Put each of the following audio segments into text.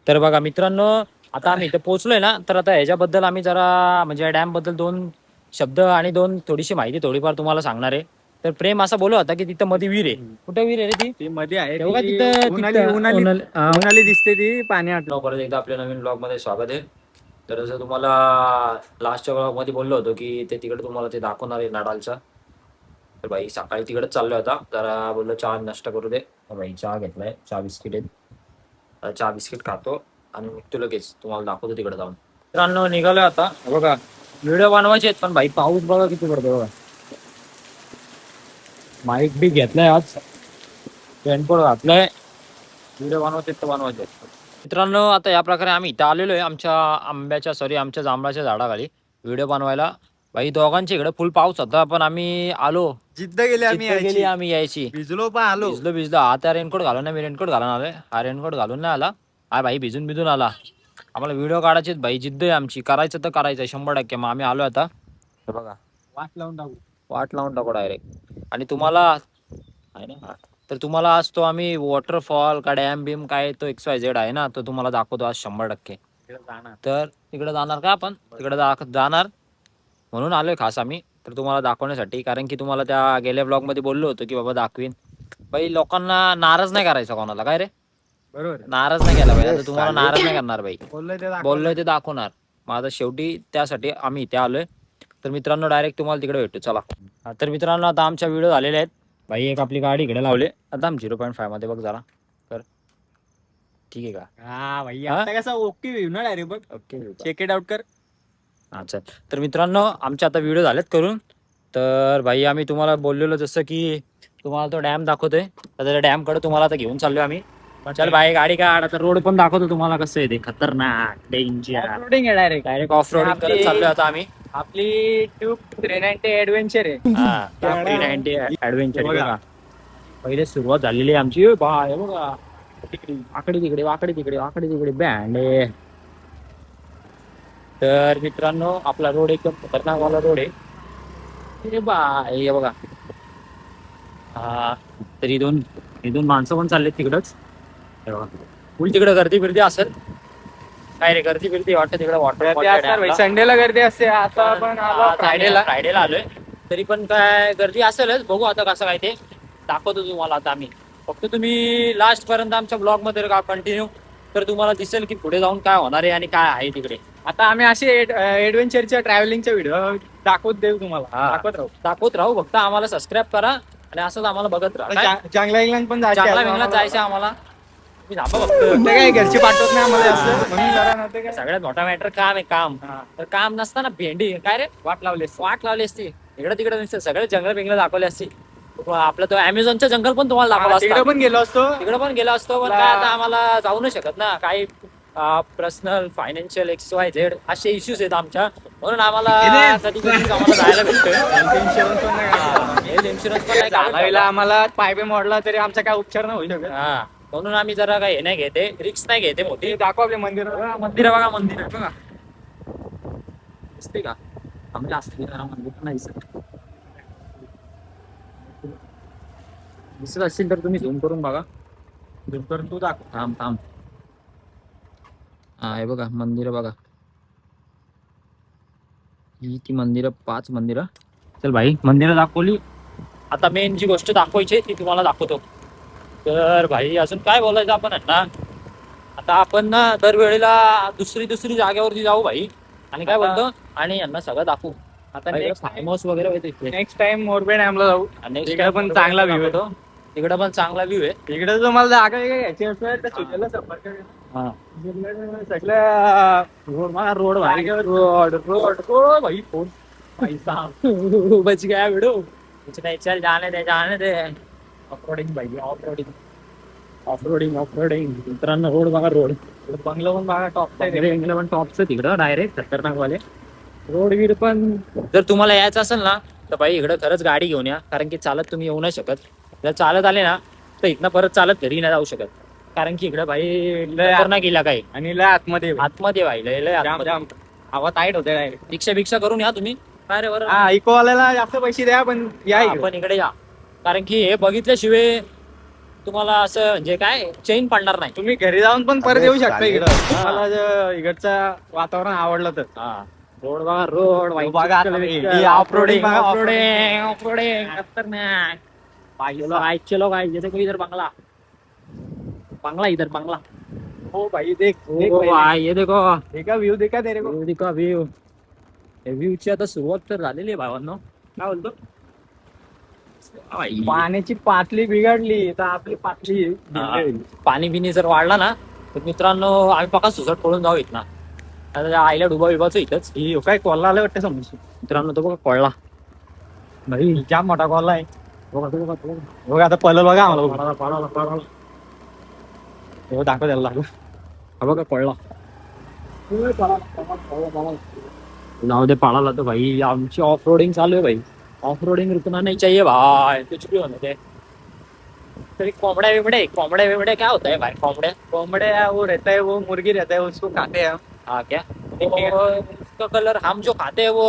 तर बघा मित्रांनो, आता आम्ही इथे पोहोचलोय ना, तर आता ह्याच्याबद्दल आम्ही जरा म्हणजे डॅम बद्दल दोन शब्द आणि दोन थोडीशी माहिती थोडीफार तुम्हाला सांगणार आहे. तर प्रेम असा बोलला होता की तिथं मध्ये विहीर आहे. कुठे विहीर आहे रे ती? ती मध्ये आहे तेव्हा ती तिथं उन्हाळी उन्हाळी उन्हाळी दिसते ती पाण्यात. परत एकदा आपल्या नवीन ब्लॉग मध्ये स्वागत आहे. तर जसं तुम्हाला लास्टच्या ब्लॉग मध्ये बोललो होतो की ते तिकडे तुम्हाला ते दाखवणार आहे नाडालचा. तर भाई सकाळी तिकडेच चाललोय आता, जरा बोललो चहा नाश्ता करू दे. तर भाई चहा घेतलाय, चहा बिस्किट आहेत. आता चहा बिस्किट खातो आणि निघतो लगेच, तुम्हाला दाखवतो तिकडे जाऊन. मित्रांनो निघालोय आता. हे बघा व्हिडिओ बनवायचे आहेत, पण भाई पाऊस बघा किती पडतो बघा. माईक बी घेतलाय आज, रेनकोट घातलाय. व्हिडिओ बनवायचे तर बनवायचे. मित्रांनो आता या प्रकारे आम्ही इथं आलेलो आहे आमच्या आमच्या जांभळाच्या झाडाखाली व्हिडिओ बनवायला. भाई दोघांच्या इकडे फुल पाऊस होता, पण आम्ही आलो. जिद्द गेली आम्ही जिद्द गेली यायची, आम्ही यायची. भिजलो पण आलो. भिजलो आता रेनकोट घालून नाही, मी रेनकोट घालून आलोय. हा रेनकोट घालून नाही आला, हा भाई भिजून आला. आम्हाला व्हिडिओ काढायचे भाई, जिद्द आहे आमची, करायचं तर करायचं 100%. मग आम्ही आलो आता. हे बघा वाट लावून टाकू डायरेक्ट. आणि तुम्हाला आहे ना, तर तुम्हाला आज तो आम्ही वॉटरफॉल का डॅम बीम काय तो XYZ आहे ना, तो तुम्हाला दाखवतो आज 100%. तर तिकडे जाणार का आपण, तिकडे जाणार म्हणून आलोय खास आम्ही, तर तुम्हाला दाखवण्यासाठी. कारण की तुम्हाला त्या गेल्या ब्लॉग मध्ये बोललो होतो की बाबा दाखवीन. भाई लोकांना नाराज नाही करायचा कोणाला, काय रे बरोबर नाराज नाही केला पाहिजे. आता तुम्हाला नाराज नाही करणार भाई, बोललोय ते दाखवणार. मग आता शेवटी त्यासाठी आम्ही इथे आलोय. तर मित्रांनो डायरेक्ट तुम्हाला तिकडे भेटू, चला. तर मित्रांनो आता आमच्या व्हिडिओ झालेले आहेत. भाई एक आपली गाडी इकडे लावले, आता आम 0.5 मध्ये बघ जरा तर ठीक आहे का. हा भाई आता कसा ओके व्ह्यू ना डायरेक्ट बघ. ओके चेक इट आउट कर. हा चल. तर मित्रांनो आमचे आता व्हिडिओ झालेत करून. तर भाई आम्ही तुम्हाला बोललेलो जसं की तुम्हाला तो डॅम दाखवतोय, तर त्या डॅम कडे तुम्हाला आता घेऊन चाललोय आम्ही. चल भाई गाडी काढ, आता रोड पण दाखवतो तुम्हाला कसं आहे ते खतरनाक डेंजर. ऑफरोडिंग आहे डायरेक्ट. डायरेक्ट ऑफ रोडिंग करत चाललोय आता आम्ही. आपली ट्यूब 390 ऍडव्हेंचर आहे. हा 390 ऍडव्हेंचर बघा. पहिले सुरुवात झालेली आहे आमची. बा हे बघा आकडे तिकडे वाकडे तिकडे बँड. तर मित्रांनो आपला रोड एकदम खतरनाक वाला रोड आहे. हे बघा. हा तर इथून माणसं पण चाललेत तिकडच. फुल तिकडे गर्दी फिरती असेल. काय रे गर्दी फिरती वाटतं तिकडे वॉटर. संडेला गर्दी असते. आता आपण फ्रायडेला आलोय, तरी पण काय गर्दी असेलच. बघू आता कसं काय ते दाखवतो तुम्हाला आता आम्ही. फक्त तुम्ही लास्ट पर्यंत आमच्या ब्लॉग मध्ये कंटिन्यू, तर तुम्हाला दिसेल की पुढे जाऊन काय होणार आहे आणि काय आहे तिकडे. आता आम्ही असे ऍडव्हेंचरच्या ट्रॅव्हलिंगच्या व्हिडिओ दाखवत देऊ तुम्हाला. दाखवत राहू. फक्त आम्हाला सबस्क्राईब करा आणि असंच आम्हाला बघत राहा. चांगला इंग्लंड पण चांगला जायचं आम्हाला. काय घरचे पाठवत नाही आम्हाला असं. सगळ्यात मोठा मॅटर काम आहे, काम. तर काम नसताना भेंडी काय रे वाट लावली असती. इकडे तिकडे नसते, सगळे जंगल बिंगल दाखवले असती. आपलं तो अमेझॉनचं जंगल पण तुम्हाला दाखवलं असतं. तिकडे पण गेलो असतो. पण काय आता आम्हाला जाऊ नाही शकत ना, काही पर्सनल फायनान्शियल XYZ असे इश्यूज आहेत आमच्या, म्हणून आम्हाला कधी आम्हाला जायला भेटतोय. हेल्थ इन्शुरन्स पण नाही आम्हाला पाय बी मोडला तरी आमचा काय उपचार नाही होऊ शकत. हा म्हणून आम्ही जरा काही हे नाही घेते, रिक्स नाही घेते मोठी. दाखव आपले मंदिर बघा मंदिर बघा दिसते का. आमच्या असते जरा मंदिर नाही दिसत असतील तर तुम्ही झूम करून बघा. झूम करून तू दाखव. थांब. हा हे बघा मंदिर बघा. ही ती मंदिरं 5 मंदिरं. चल भाई मंदिरं दाखवली. आता मेन जी गोष्ट दाखवायची ती तुम्हाला दाखवतो. तर भाई अजून काय बोलायचं आपण ना, आता आपण ना दरवेळेला दुसरी जागेवरती जाऊ भाई, आणि काय बोलतो आणि यांना सगळं दाखवू. आता फार्म हाऊस वगैरे नेक्स्ट टाइम मोरबे डॅमला जाऊ. तिकडे पण चांगला व्ह्यू आहे. तिकडे पण चांगला व्ह्यू आहे. तिकडे तुम्हाला जागा घ्यायची असेल तर सुचेला संपर्क करा. सगळं रोड भाई फोन बच गया वीडियो. कुछ नहीं चल जाने दे. ऑफरोडिंग मित्रांनो. रोड बघा, रोड बंगलो पण बघा टॉपचं तिकडं डायरेक्ट खतरनाक वाले रोड वीर. पण जर तुम्हाला यायचं असेल ना तर भाई इकडं खरंच गाडी घेऊन या, कारण की चालत तुम्ही येऊ नाही शकत. जर चालत आले ना तर इथनं परत चालत घरी नाही जाऊ शकत, कारण की इकडे भाई लय गेला काही. आणि लय आतमध्ये भाई लय हवा टाईट होते डायरेक्ट. भिक्षा करून या तुम्ही. काय रे बरं इकोवाल्याला जास्त पैसे द्या, पण या आपण इकडे या, कारण की हे बघितल्याशिवाय तुम्हाला असं म्हणजे काय चेन पडणार नाही. तुम्ही घरी जाऊन पण परत अबे, येऊ शकता चालेल. इकडं तुम्हाला जर इकडचं वातावरण आवडलं तर. हा रोड बघा रोड बघा आता हे off-roading बघा, off-roading. ऑफरोडिंग खतरनाक भाई चलो भाई जैसे कोई इधर बंगला बंगला इधर बंगला हो भाई देख देख ओ पहिले. भाई ये देखो देखा व्ह्यू देखा तेरे को. व्ह्यू देखो व्ह्यू व्ह्यूची आता सुरुवात तर झालेली आहे भावांनो. काय बोलतो भाई, पाण्याची पातळी बिघडली तर आपली पातळी हा. पाणी बिनी जर वाढला ना तर मित्रांनो आम्ही पका सुसट पडून जाऊ इथं. आता त्या आईला डुबा बिबाचं इथंच ही काय कॉल आलं वाटतं समोर. मित्रांनो तो बघा कळला भाई. जाम मोठा कॉल आहे. बघा तो बघा, तो बघा. बघा आता पळलं बघा आम्हाला. पळाला, पळाला, पळाला. हो दाखव त्याला लागू. हा बघा कळला नाव दे पळाला तर भाई. आमची ऑफ रोडिंग चालू आहे भाई. ऑफ रोडिंग रुकना नहीं चाहिए भाई. कुछ भी होने दे. तरी कोंबड्या बिबड्या क्या होता है भाई. कोंबड्या कोंबड़े वो रहता है वो मुर्गी रहता है उसको खाते हैं हम. हाँ क्या वो उसका कलर हम जो खाते हैं वो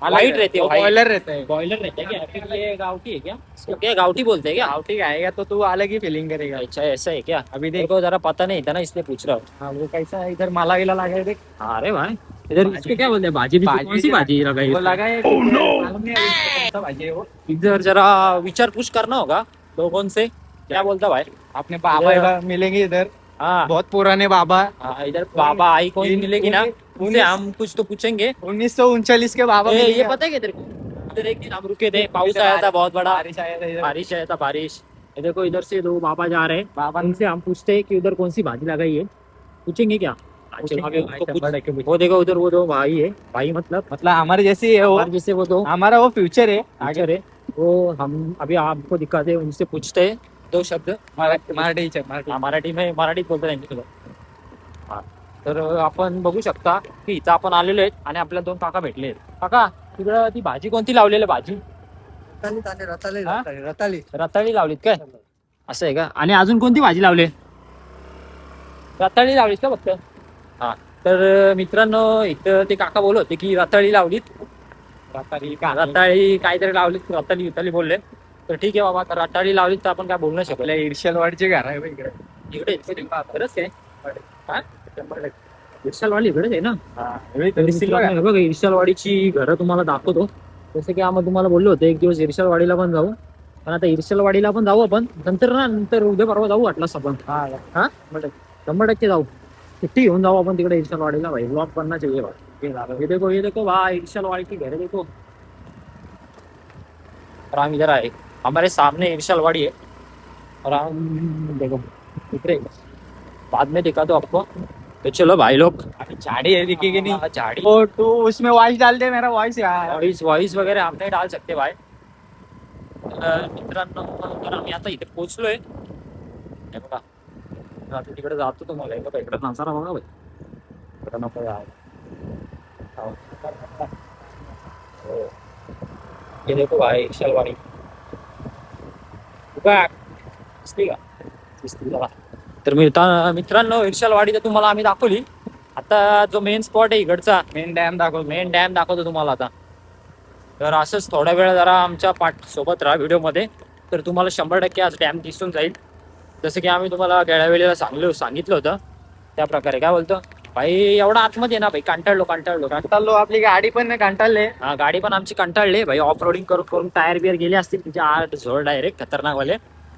व्हाइट रहती है. बॉयलर रहता है. बॉयलर रहता है क्या. फिर ये गावठी है क्या. इसको क्या गावठी बोलते हैं क्या. ठीक आएगा तो तू अलग ही फीलिंग करेगा. अच्छा ऐसा है क्या. अभी मेरे देख को जरा पता नहीं था ना इसलिए पूछ रहा हूँ. हाँ, वो कैसा है इधर माला गिला लगा है देख. हाँ अरे भाई इधर इसको क्या बोलते हैं. भाजी कौन सी भाजी लगाई वो लगा है मालूम नहीं अभी कौन सा भाजी है वो. इधर जरा विचार पूछ करना होगा लोगों से. क्या बोलता भाई. अपने बाबा इधर मिलेंगे इधर. हाँ बहुत पुराने बाबा. हाँ, इधर बाबा आई कौन मिलेगी ना उनसे हम कुछ तो पूछेंगे. 1939 के बाबा मिलेंगे. ये पता है क्या तेरे को. इधर एक दिन हम रुके थे पाउस आया था बहुत बड़ा. बारिश आया था इधर. बारिश आया था बारिश. ये देखो इधर से दो बाबा जा रहे हैं. बाबा उनसे हम पूछते हैं कि उधर कौन सी भाजी लगाई है. पूछेंगे क्या. चलो अभी उनको पूछ- वो देखो उधर वो दो भाई है. भाई मतलब हमारे जैसे है वो. हमारे जैसे वो दो हमारा वो फ्यूचर है आगे. आगे रहे. वो हम अभी आपको दिखाते हैं. उनसे पूछते हैं दो शब्द. मराठी में मराठीत बोलतो त्यांच्यासोबत. हा तर आपण बघू शकता की इथं आपण आलेलो आहेत आणि आपल्याला दोन काका भेटले आहेत. काका तिकडं ती भाजी कोणती लावलेली भाजी. हा? रताळी लावलीत काय. असं आहे का. आणि अजून कोणती भाजी लावली. रताळी लावलीत का फक्त. हा तर मित्रांनो इथं ते काका बोलत होते की रताळी लावलीत. रताळी काहीतरी लावलीत. रताळी बोलले तर ठीक आहे बाबा. तर रताळी लावलीत तर आपण काय बोलू नाही शकत. आपल्या इर्शलवाडचे घर आहे बघ इकडे. इकडे खरंच काय. इर्शालवाडी इकडेच आहे ना. तर मित्रांनो, हे बघा इर्शालवाडीची घरं तुम्हाला दाखवतो. जसं की आम्ही तुम्हाला बोललो होतो एक दिवस इर्शालवाडीला पण जाऊ. पण आता इर्शालवाडीला पण जाऊ आपण नंतर उद्या परवा जाऊ वाटलास आपण. हा 100% जाऊ. सुट्टी घेऊन जाऊ आपण तिकडे इर्शालवाडीला भाई. ब्लॉग करना चाहिए भाई. ये देखो भाई इर्शालवाड़ी की घर देखो. और हम इधर आए. हमारे सामने इर्शालवाड़ी है और हम देखो इधर बाद में दिखा दो आपको. तो चलो भाई लोग. झाड़ी है दिखेगी नहीं. हाँ, झाड़ी वो तू उसमें वॉइस डाल दे मेरा वॉइस यार. वॉइस वगैरे आपण डाल सकते भाई. मित्रांनो तर आम्ही आता इथे पोहोचलोय. हे बघा आता तिकडे जातो तुम्हाला. हे बघा इकडे नजारा बघा भाई. इकडे नको यार. ये देखो भाई इर्शालवाड़ी. दिसली का. दिसली बघा. तर मित्रांनो इर्शालवाडी तर तुम्हाला आम्ही दाखवली. आता जो मेन स्पॉट आहे इकडचा मेन डॅम दाखवतो तुम्हाला आता. तर असंच थोड्या वेळ जरा आमच्या सोबत राहा व्हिडिओमध्ये. तर तुम्हाला 100% आज डॅम दिसून जाईल. जसं की आम्ही तुम्हाला गेल्या वेळेला सांगितलं होतं त्या प्रकारे. काय बोलतो भाई एवढा आतमध्ये ना भाई. कंटाळलो. आपली गाडी पण कंटाळले. हा गाडी पण आमची कंटाळली भाई. ऑफ रोडिंग करून टायर बियर गेले असतील तिच्या आठ झोड डायरेक्ट खतरनाक वाले.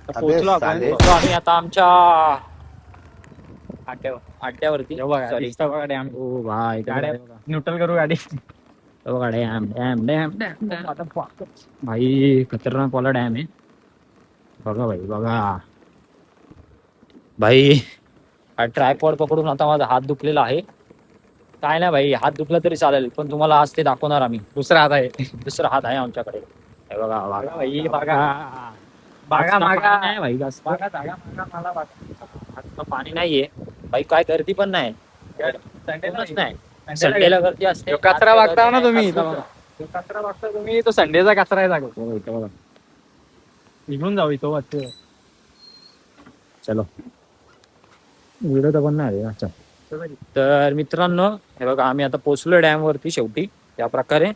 पोहोचलो आम्ही आता आमच्या अड्ड्यावरती. बघा डॅम. ओ भाई गाड्या न्यूट्रल करू गाडी. बघा डॅम भाई खतरनाक वाला डॅम आहे. बघा भाई ट्रायपॉड पकडून आता माझा हात दुखलेला आहे. काय नाही भाई हात दुखला तरी चालेल पण तुम्हाला आज ते दाखवणार आम्ही. दुसरा हात आहे. दुसरा हात आहे आमच्याकडे. हे बघा भाई बघा मागा नाही भाई. जास्त पाणी नाहीये भाई. काय गर्दी पण नाही. संडेला गर्दी असते. कचरा वागता ना तुम्ही. कचरा वागता तुम्ही. तो संडेचा कचरा आहे जागो. निघून जाऊ इथं वाटतं. चलो व्हिडिओ तर पण नाही. अच्छा तर मित्रांनो हे बघा आम्ही आता पोहोचलो डॅम वरती शेवटी या प्रकारे.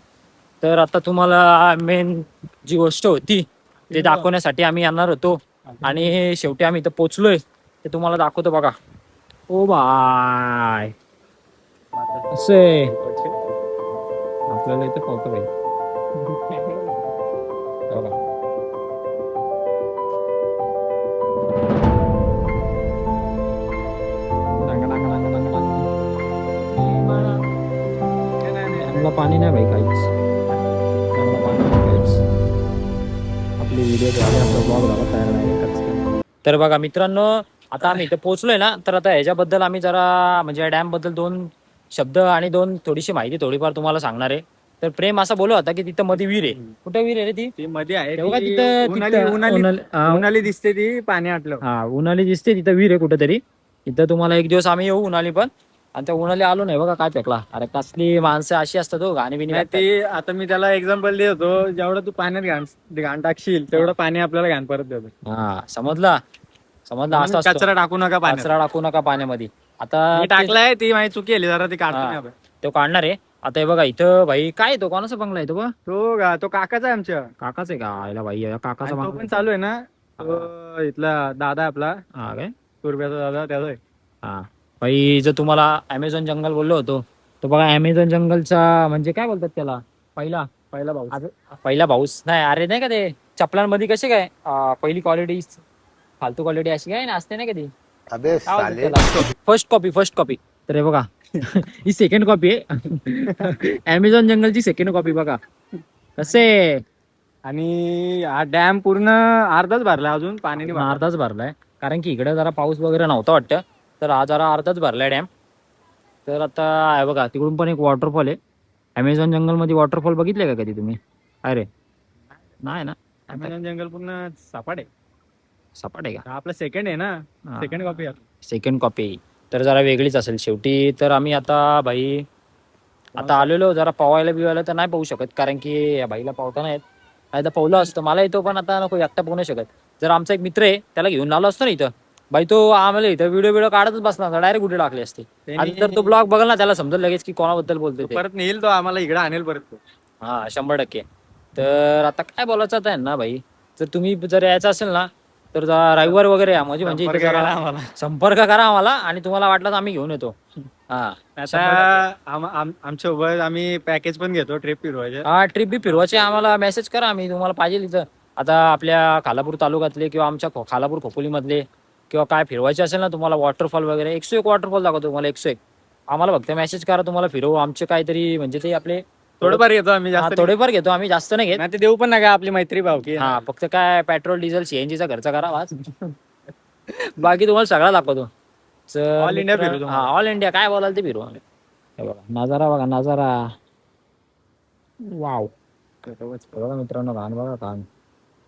तर आता तुम्हाला मेन जी गोष्ट होती ते दाखवण्यासाठी आम्ही येणार होतो. आणि शेवटी आम्ही इथं पोहोचलोय ते तुम्हाला दाखवतो बघा. ओ बाय असे आपल्याला इथं पावतो भाई बघा. चांगला पाणी नाही भाई काहीच, चांगला पाणी नाही काहीच. आपली व्हिडिओ झाले, आपला ब्लॉग झाला तयार नाही. तर बघा मित्रांनो, आता आम्ही इथे पोहोचलोय ना, तर आता ह्याच्याबद्दल आम्ही जरा म्हणजे या डॅम बद्दल 2 शब्द आणि 2 थोडीशी माहिती थोडीफार तुम्हाला सांगणार आहे. तर प्रेम असा बोलत होता की तिथं मध्ये विहीर आहे. कुठे विहीर आहे रे ती? ती मध्ये आहे तेव्हा ती तिथं उन्हाळी दिसते ती पाणी आटलं. हा उन्हाळी दिसते तिथं विहीर आहे कुठेतरी. इथं तुम्हाला एक दिवस आम्ही येऊ उन्हाळी पण, आणि त्या उन्हाळी आलो नाही बघा काय फेकला. अरे कसली माणसं अशी असतात हो, गाणी बिणी नाही ती आता मी त्याला एक्झाम्पल देत होतो, जेवढं तू पाण्यात घाण टाकशील तेवढं पाणी आपल्याला घाण परत देतो. हा समजला समजला. असं असतं. कचरा टाकू नका पाण्यात. कचरा टाकू नका पाण्यामध्ये. आता मी टाकलाय, ती माझी चुकी आली जरा, ती काढतो मी आता. तो काढणार आहे. आता हे बघा इथं भाई काय तो कोणाचा बंगला आहे तो बघ. तो काकाचा आहे आमच्या. काकाच आहे का? आयला भाई काकाचा आणि तो बंगला पण चालू आहे ना, तो इथला दादा आपला हा काय तुरब्याचा दादा त्याचा आहे. हा भाई जर तुम्हाला अमेझॉन जंगल बोललो होतो, तो बघा अमेझॉन जंगलचा म्हणजे काय बोलतात त्याला, पहिला भाऊ. पहिला पाऊस नाही. अरे नाही का ते चपलांमध्ये कसे काय पहिली क्वालिटी फालतू क्वालिटी अशी काय असते नाही कधी. First copy. तर हे बघा ही सेकंड कॉपी आहे. अमेझॉन जंगलची सेकंड कॉपी बघा कसे. आणि हा डॅम पूर्ण अर्धाच भरला, अजून पाणी नाही भरला. अर्धाच भरलाय कारण की इकडे जरा पाऊस वगैरे नव्हता वाटतं, तर हा जरा अर्धाच भरलाय डॅम. तर आता आहे बघा तिकडून पण एक वॉटरफॉल आहे. अमेझॉन जंगल मध्ये वॉटरफॉल बघितले का कधी तुम्ही? अरे नाही ना. अमेझॉन जंगल पूर्ण सपाट आहे. सपाट आहे का? हा आपला सेकंड आहे ना, सेकंड कॉपी. सेकंड कॉपी तर जरा वेगळीच असेल शेवटी. तर आम्ही आता भाई आता आलेलो जरा पवायला बिवायला तर नाही पाहू शकत, कारण की या बाईला पावता नाही येत. नाही तर पावलं असतं मला येतो, पण आता नको एकटा पोहू नाही शकत. जर आमचा एक मित्र आहे त्याला घेऊन आलो असतो ना इथं, बाई तो आम्हाला इथं व्हिडिओ काढतच बसला, डायरेक्ट कुठे टाकले असते. आणि जर तो ब्लॉग बघल ना त्याला समजेल लगेच की कोणाबद्दल बोलतोय ते. परत नेईल तो आम्हाला इकडे आणेल परत तो. हा 100%. तर आता काय बोलायचं आता आहे ना भाई, जर तुम्ही जर यायचं असेल ना तर रविवार वगैरे या म्हणजे इथे संपर्क जरा करा आम्हाला. संपर्क करा आम्हाला, आणि तुम्हाला वाटलं तर आम्ही घेऊन येतो. हा आता आमच्या सोबत आम्ही पॅकेज पण घेतो ट्रिप फिरवायचे. हा ट्रिप बी फिरवायची आम्हाला मेसेज करा, आम्ही तुम्हाला पाहिजे इथं. आता आपल्या खालापूर तालुक्यातले किंवा आमच्या खालापूर खोपोली मधले किंवा काय फिरवायचे असेल ना तुम्हाला वॉटरफॉल वगैरे 101 वॉटरफॉल दाखवतो तुम्हाला 101. आम्हाला फक्त मेसेज करा, तुम्हाला फिरवू. आमचे काहीतरी म्हणजे ते आपले थोडंफार घेतो आम्ही, हा, जास्त थोडेफार घेतो आम्ही, जास्त नाही घेत. नाही ते देऊ पण नका, आपली मैत्री भाव की. हा फक्त काय पेट्रोल डिझेल सीएनजीचा खर्च करा वाच. बाकी तुम्हाला सगळा दाखवतो. All India फिरवतो. हा ऑल इंडिया काय बोलाल ते फिरू. हे बघा नजारा, बघा नजारा. वाव बघा मित्रांनो, घाण बघा घाण.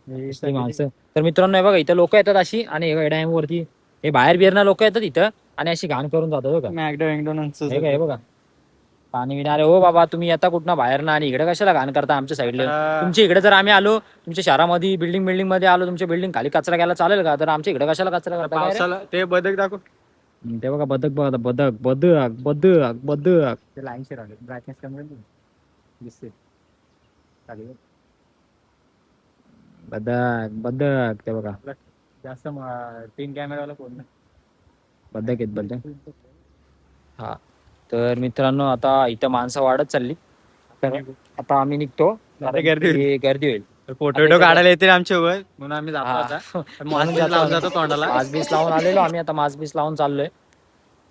ही माणसं. तर मित्रांनो हे बघा इथं लोक येतात अशी, आणि डॅम वरती हे बाहेर बिरना लोक येतात इथं आणि अशी घाण करून जातात बघा. हे काय बघा पाणी बिणी. अरे हो बाबा तुम्ही येता कुठं बाहेर ना, आणि इकडे कशाला घाण करता आमच्या साईडला. तुमच्या इकडे जर आम्ही आलो तुमच्या शहरामध्ये बिल्डिंग मध्ये आलो, तुमच्या बिल्डिंग खाली कचरा घ्यायला चालेल का? तर आमच्या इकडे कशाला कचरा करता काय रे? पावसाला ते बदक दाखव. ते बघा बदक, बघा बदक बदक बदक बदक. ते लाईनशी राहिले, ब्राईटनेस कमी दिसते. बदक बदक ते बघा जास्त 3 कॅमेरावाला फोन नाही. बदक आहेत बदक. हा तर मित्रांनो आता इथं माणसं वाढत चालली. तर आता आम्ही निघतो, आता गर्दी होईल. गर्दी होईल. फोटो काढायला येते आमच्या सोबत, म्हणून आम्ही जातो हा. आता. म्हणून मास्क लावून जातो तोंडाला. मास्क बीस लावून आलेलो आम्ही, आता मास्क बीस लावून चाललोय.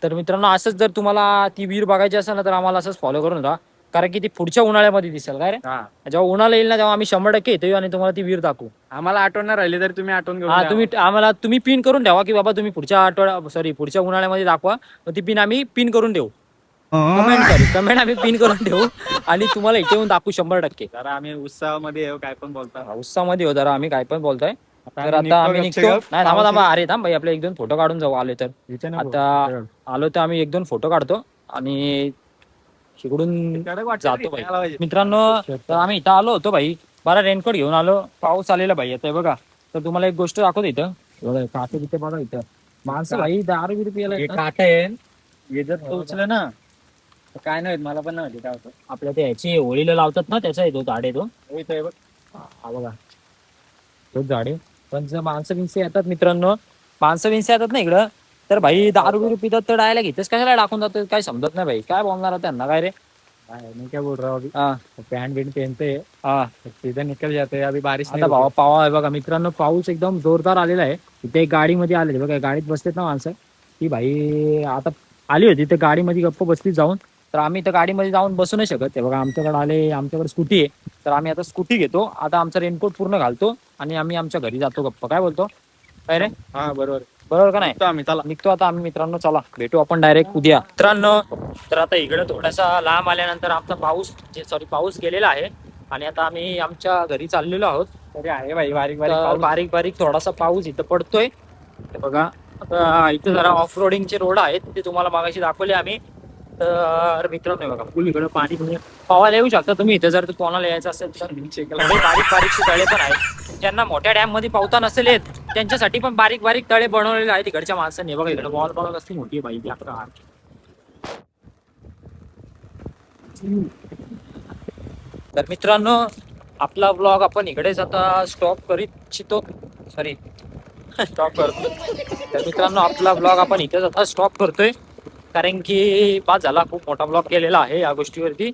तर मित्रांनो असंच जर तुम्हाला ती विहीर बघायची असेल ना तर आम्हाला असंच फॉलो करून राहा, कारण की ती पुढच्या उन्हाळ्यामध्ये दिसेल काय रे. हा. जेव्हा उन्हाळा येईल ना तेव्हा आम्ही 100% येतो आणि तुम्हाला ती विहीर दाखवू. आम्हाला आठवण नाही राहिली तर तुम्ही आठवण घेऊन हा द्या. तुम्ही आम्हाला तुम्ही पिन करून ठेवा की बाबा तुम्ही पुढच्या उन्हाळ्यामध्ये दाखवा, मग ती पिन आम्ही पिन करून देऊ. कमेंट आम्ही पिन करून ठेवू आणि तुम्हाला इथे येऊन दाखवू 100%. जरा आम्ही उत्साहामध्ये येऊ, काय पण बोलता. उत्साहामध्ये हो जरा आम्ही काय पण बोलतोय. तर आम्ही आता आम्ही निघतो निघतो. गपचूप. नाही थांबा अरे थांब भाई, आपले 1-2 फोटो काढून जाऊ आले तर. आता आलो तर आम्ही 1-2 फोटो काढतो आणि इकडून जातो भाई. मित्रांनो तर आम्ही इथं आलो होतो भाई, बरा रेनकोट घेऊन आलो, पाऊस आलेला भाई. आता बघा तर तुम्हाला एक गोष्ट दाखवतो इथं बघा, काटे तिथे बघा इथं माणसं भाई दारू बिरू पियाला येतात. काटा आहे, हे जर टोचलं ना तर काय नाही होत, मला पण नाही होत काय होतं. आपल्या ते ह्याची होळीला लावतात ना त्याचा येतो झाड आहे तो. हे बघ. हा बघा तोच झाड आहे. पण जर माणसं बिनसे येतात मित्रांनो, माणसं बिनसे येतात ना इकडं, तर भाई दारू बिरू पितात तर डायला घेतेच कशाला टाकून जातात काय समजत नाही भाई. काय बोलणार आहे त्यांना काय रे. मैं क्या बोल रहा हूँ अभी, हा पैंट बींट पहनते हैं हा सीधे निकल जाते हैं, अभी बारिश नहीं आता रुकी। पावा आहे बघा मित्रांनो, पाऊस एकदम जोरदार आलेला आहे. इथे एक गाडीमध्ये आले बघा, गाडीत बसलेत ना माणसं, ती भाई आता आली होती ते गाडीमध्ये गप्प बसली जाऊन. तर आम्ही त्या गाडीमध्ये जाऊन बसू नाही शकत. ते बघा आमच्याकडे आले, आमच्याकडे स्कूटी आहे, तर आम्ही आता स्कूटी घेतो. आता आमचा रेनकोट पूर्ण घालतो आणि आम्ही आमच्या घरी जातो गप्प. काय बोलतो काय रे, हाँ बरोबर, बरोबर का नाही. तो आम्ही चला. निघतो आता आम्ही मित्रांनो, चला भेटू आपण डायरेक्ट उद्या मित्रांनो. तर आता इकडे थोडासा लांब आल्यानंतर आमचा पाऊस गेलेला आहे आणि आता आम्ही आमच्या घरी चाललेलो आहोत. तरी आहे भाई बारीक तर बारीक बारीक बारीक थोडासा पाऊस इथं पडतोय. हे बघा आता इथं जरा ऑफ रोडिंगचे रोड आहेत, ते तुम्हाला मागाशी दाखवले आम्ही. तर मित्रांनो हे बघा फुल इकडं पाणी तुम्ही पावायला येऊ शकता तुम्ही इथं, जर तुम्हाला यायचं असेल तर. थोडे बारीक बारीकचे तळे पण आहेत, ज्यांना मोठ्या डॅम मध्ये पावता नसेल येत त्यांच्यासाठी पण बारीक बारीक तळे बनवलेले आहेत तिकडच्या माणसांनी. हे बघा इकडे बॉल बॉल कसली मोठी आहे बाई आपला. तर मित्रांनो आपला ब्लॉग आपण इकडेच आता स्टॉप करीत इच्छितो. सॉरी स्टॉप करतो. तर मित्रांनो आपला ब्लॉग आपण इथेच आता स्टॉप करतोय, कारण की बाद झाला, खूप मोठा ब्लॉग केलेला आहे या गोष्टीवरती.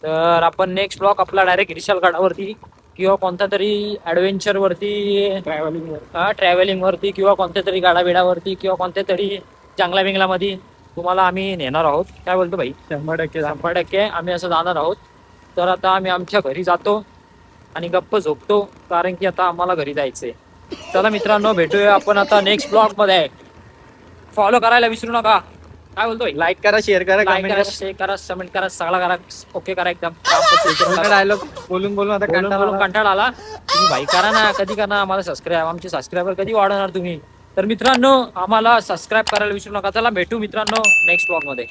तर आपण नेक्स्ट ब्लॉग आपला डायरेक्ट विशालगडावरती किंवा कोणत्या तरी ऍडव्हेंचर वरती, ट्रॅव्हलिंग वरती किंवा कोणत्या तरी गाडाबिडावरती किंवा कोणत्या तरी जंगला बिंगलामध्ये तुम्हाला आम्ही नेणार आहोत. काय बोलतो भाई. 100% आम्ही असं जाणार आहोत. तर आता आम्ही आमच्या घरी जातो आणि गप्प झोपतो, कारण की आता आम्हाला घरी जायचंय. चला मित्रांनो भेटूया आपण आता नेक्स्ट ब्लॉग मध्ये. फॉलो करायला विसरू नका. काय बोलतोय. लाईक करा, शेअर करा, लाईक कमेंट करा, करा. शेअर करा, कमेंट करा, सगळा करा, ओके करा एकदम. डायलॉग बोलून बोलून आता कंटाळा कंटाळा आला. तुम्ही भाई करा ना, कधी करा आम्हाला सबस्क्राईब. आमचे सबस्क्रायबर कधी वाढवणार तुम्ही. तर मित्रांनो आम्हाला सबस्क्राईब करायला विसरू नका. चला भेटू मित्रांनो नेक्स्ट ब्लॉग मध्ये.